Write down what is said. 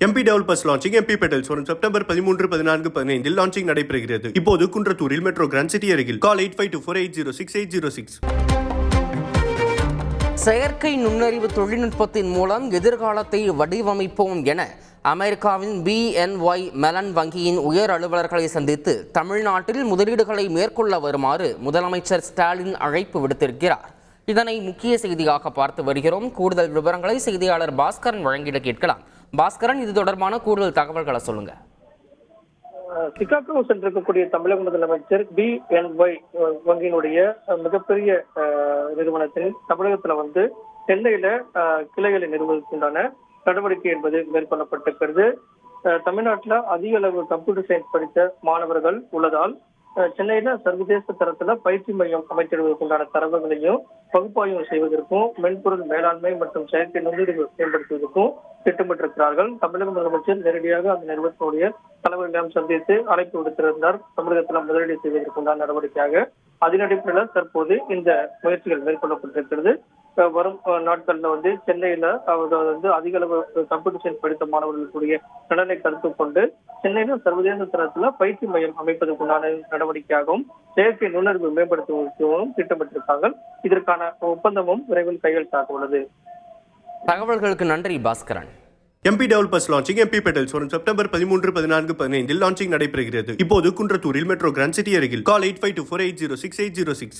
MP Developers launching MP Petals வரும் September 13, 14, 15 launching நடைபெறுகிறது. இப்போது குன்றத்தூரில் மெட்ரோ கிராண்ட் சிட்டி அருகில். கால் 8524806806. செயற்கை நுண்ணறிவு தொழில்நுட்பத்தின் மூலம் எதிர்காலத்தை வடிவமைப்போம் என அமெரிக்காவின் BNY மெலன் வங்கியின் உயர் அலுவலர்களை சந்தித்து தமிழ்நாட்டில் முதலீடுகளை மேற்கொள்ள வருமாறு முதலமைச்சர் ஸ்டாலின் அழைப்பு விடுத்திருக்கிறார். இதனை முக்கிய செய்தியாக பார்த்து வருகிறோம். கூடுதல் விவரங்களை செய்தியாளர் பாஸ்கரன் வழங்கிட கேட்கலாம். பாஸ்கரன், இது தொடர்பான கூடுதல் தகவல்களை சொல்லுங்க. சிகாகோ சென்றிருக்கக்கூடிய தமிழக முதலமைச்சர் BNY வங்கியினுடைய மிகப்பெரிய நிறுவனத்தில் தமிழகத்துல சென்னையில கிளைகளை நிறுவனத்துக்குண்டான நடவடிக்கை என்பது மேற்கொள்ளப்பட்டிருக்கிறது. தமிழ்நாட்டுல அதிக அளவு கம்ப்யூட்டர் சயின்ஸ் படித்த மாணவர்கள் உள்ளதால் சென்னையில சர்வதேச தரத்துல பயிற்சி மையம் அமைச்சிடுவதற்குண்டான தரவுகளையும் பகுப்பாய்வு செய்வதற்கும் மென்பொருள் மேலாண்மை மற்றும் செயற்கை நுண்ணறிவு மேம்படுத்துவதற்கும் திட்டமிட்டிருக்கிறார்கள். தமிழக முதலமைச்சர் நேரடியாக அந்த நிறுவனத்தினுடைய தலைவர்களிடம் சந்தித்து அழைப்பு விடுத்திருந்தார். தமிழகத்தில் முதலீடு செய்வதற்குண்டான நடவடிக்கையாக அதன் அடிப்படையில் தற்போது இந்த முயற்சிகள் மேற்கொள்ளப்பட்டிருக்கிறது. வரும் நாட்கள்ல சென்னையில அதிக அளவு கம்ப்யூட்டர் சயின்ஸ் படித்த மாணவர்களுடைய நலனை கருத்தில் கொண்டு சென்னையில சர்வதேச தரத்துல பயிற்சி மையம் அமைப்பதற்குண்டான நடவடிக்கையாகவும் செயற்கை நுண்ணறிவு மேம்படுத்துவதற்கும் திட்டமிட்டிருக்காங்க. இதற்கான ஒப்பந்தமும் விரைவில் கையெழுத்தாக உள்ளது. தகவல்களுக்கு நன்றி Bhaskaran. MP Developers launching MP Petals வரும் செப்டம்பர் 13, 14, 15 லான்ச்சிங் நடைபெறுகிறது. இப்போது குன்றத்தூரில் மெட்ரோ கிராண்ட் சிட்டி அருகில். கால் 8524806806.